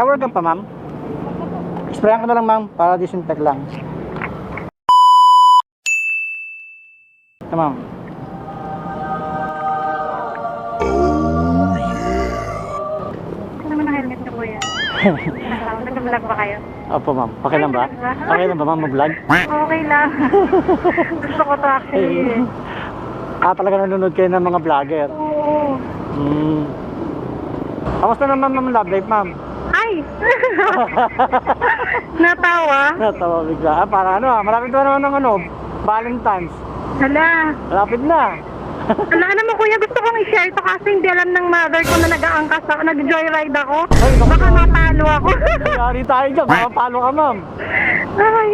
Shower ka pa, ma'am? Sprayan ko na lang, ma'am, para disinfect lang. Ito, ma'am. Ano naman ang helmet na po yan? Nag-vlog ba kayo? Opo, ma'am. Okay lang ba? Okay lang ba, ma'am, mag-vlog? Okay lang. Gusto ko to actually. Talaga nanonood kayo ng mga vlogger. Oo. Kamusta naman, ma'am, love life, ma'am? Ay! Natawa? Natawa bigla. Para ano, malapit na naman ng Valentine's. Hala. Malapit na. Wala naman kuya, gusto kong i-share to kasi hindi alam ng mother ko na nag-aangkas ako, nag-joyride ako. Ay, naku. Baka matalo ako. Yari tayo dyan, makapalo ka, ma'am. Ay,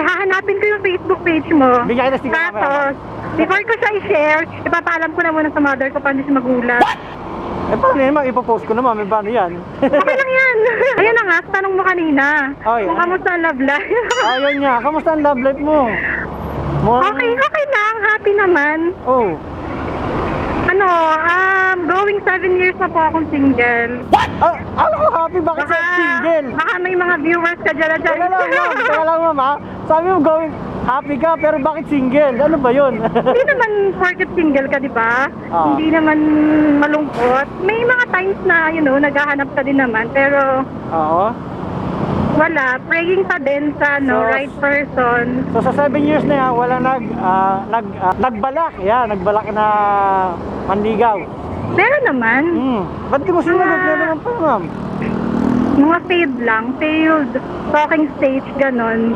hahanapin ko yung Facebook page mo. Bigyan kita sticker Tapos, before ko siya i-share, ipapaalam ko na muna sa mother ko paano siya magulat. Paano yun, ma'am? Ipopost ko naman, may paano yan? Okay lang yan. Ayan na nga, tanong mo kanina. Ay, Kung kamusta ang love life. Ayun nga, kamusta ang love life mo? Okay lang. Happy naman. Oh. Going 7 years na po akong single. Ano ko happy? Bakit sa single? Baka may mga viewers ka dyan na dyan. Teka lang, ma'am, ha? Sabi mo going happy ka, pero bakit single? Ano ba yun? Hindi naman porket single ka, di ba? Hindi naman malungkot. May mga times na, naghahanap ka din naman. Pero, Oo. wala. Praying pa din sa right person. So sa 7 years na yan, wala nagbalak. Yeah, nagbalak na manligaw. Meron naman. Ba't di mo sinagot? Meron naman pa, ma'am. Mga failed lang. Failed. Talking stage, ganon.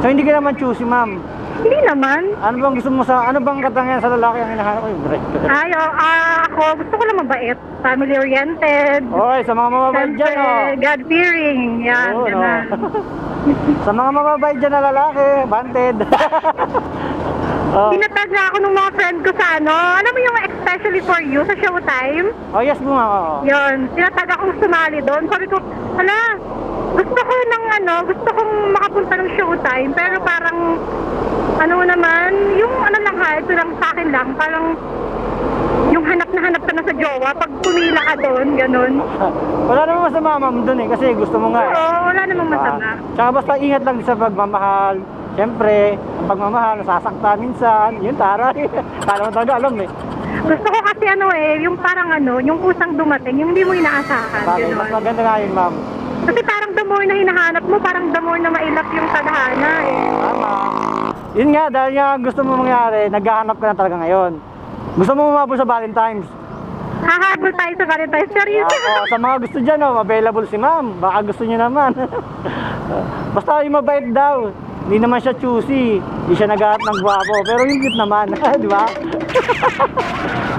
So hindi ka naman choosy, ma'am. Hindi naman. Ano bang gusto mo ano bang katangian sa lalaki ang hinahanap mo? Ay, ako, gusto ko lang mabait. Family-oriented. Oy, sa mga mababait dyan, God-fearing. Yan, Oo, ganun. Sa mga mababait dyan na lalaki, banted. Tinatag na ako ng mga friend ko sa alam mo yung especially for you sa Showtime? Oh, yes po, ma'am. Yun, tinatag akong sumali doon. Sabi ko, gusto ko gusto kong makapunta ng Showtime, pero parang, yung ito lang sa akin lang, parang, yung hanap na hanap ka na sa jowa, pag pumila ka doon, ganun. Wala namang masama, ma'am, doon kasi gusto mo nga. Oo, wala namang masama. Tsaka basta ingat lang sa pagmamahal. Siyempre, ang pagmamahal, nasasaktan minsan. Yun, taray. Kala mo talaga alam eh. Gusto ko kasi yung parang yung kusang dumating, yung hindi mo inaasahan. Bakit? Mas maganda nga yun, ma'am. Kasi parang the more na hinahanap mo, parang the more na mailap yung tadhana eh. Tama. Yun nga, dahil nga gusto mo mangyari, naghahanap ka na talaga ngayon. Gusto mo umabot sa Valentine's. Hahabol tayo sa Valentine's. Seryoso. Sa mga gusto dyan, available si ma'am. Baka gusto nyo naman. Basta yung mabait daw. Hindi naman siya choosy. Hindi siya naghahanap ng gwapo. Pero yung cute naman. Di ba?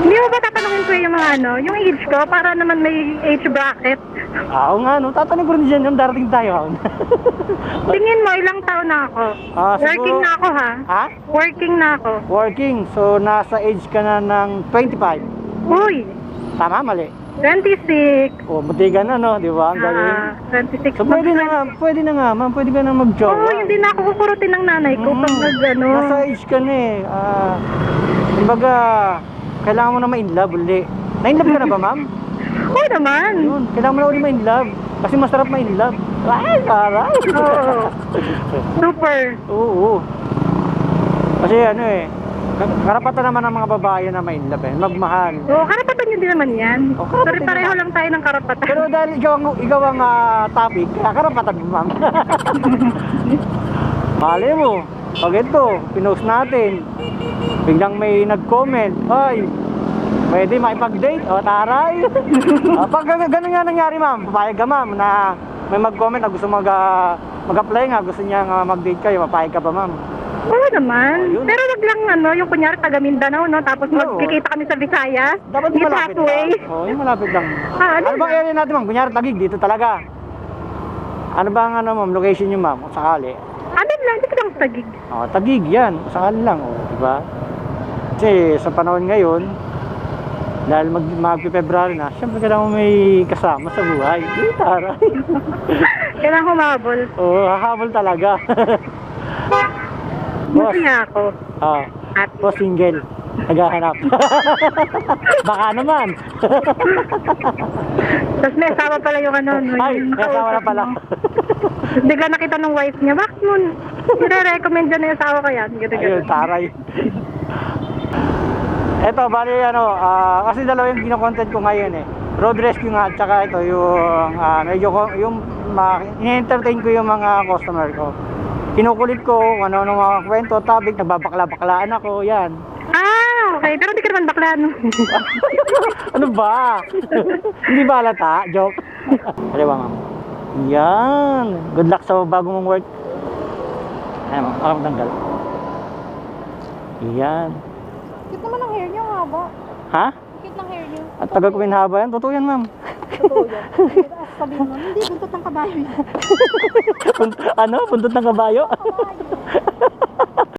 Hindi mo ba tatanungin ko yung mga yung age ko para naman may age bracket? Oo nga, no? Tatanong ko rin dyan yung darating tayo. Tingin mo, ilang taon na ako? Working siguro, na ako ha? Ha? Working na ako. Working. So, nasa age ka na ng 25. Uy! Tama, mali. 26. O, butigan na, no? Di ba? Ang galing. 26. So, pwede na nga, ma'am. Pwede ka na mag-jowa. Oo, hindi na ako kukurutin ng nanay ko pag Nasa age ka na eh. Kumbaga, kailangan mo na ma-inlove uli. Na-inlove ka na ba, ma'am? Oo naman. Yun, kailangan mo na uli ma-inlove. Kasi masarap ma-inlove. Ay, karay! Oo. Super. Oo. Kasi karapatan naman ng mga babae na ma-inlove magmahal. Oo, karapatan nyo din naman yan. Pero pareho lang tayo ng karapatan. Pero dahil ikaw ang topic, kaya karapatan mo, ma'am. Mali mo, pag ito, pinost natin, biglang may nag-comment, ay, pwede makipag-date, taray. Pag ganun nga nangyari, ma'am, papayag ka, ma'am, na may mag-comment na gusto mag-apply nga, gusto niya mag-date kayo, papayag ka ba, ma'am? Oo naman. Pero wag lang yung kunyari taga Mindanao, tapos magkikita kami sa Visayas. Dapat Meet malapit halfway. lang. Oo, yung malapit lang. Ano bang area natin, ma'am? Kunyari Taguig, dito talaga. Ano bang ma'am, location niyo, ma'am, kung sakali? Ano lang, dito lang sa Taguig. Taguig yan, sakali lang, di ba? Kasi sa panahon ngayon, dahil mag-February na, syempre kailangan mo may kasama sa buhay. Taray. Kailangan humabol. Oo, hahabol talaga. Masaya ako. Single. Naghahanap. Baka naman. Tapos may asawa pala yung ano. Ay, yung may asawa na pala. Tapos bigla nakita ng wife niya, bakit mo nire-recommend dyan yung asawa ko yan? Ayun, taray. Eto, bali ano, kasi dalawa yung kinokontent ko ngayon eh. Road rescue nga, at saka ito yung medyo yung in-entertain ko yung mga customer ko. Kinukulit ko kung ano mga kwento, topic, nagbabakla-baklaan ako, yan. Ah, okay. Pero hindi ka naman bakla, no? Ano ba? Hindi ba halata? Joke? Ano ba, ma'am? Yan. Good luck sa bago mong work. Ayan, ma'am. Ako tanggal. Yan. Cute naman ang hair niyo, ang haba. Ha? Cute ng hair niyo. At tagal ko pinahaba yan. Totoo yan, ma'am. Totoo yan. Sabihin mo, hindi, buntot ng kabayo yan. Ano? Buntot ng kabayo?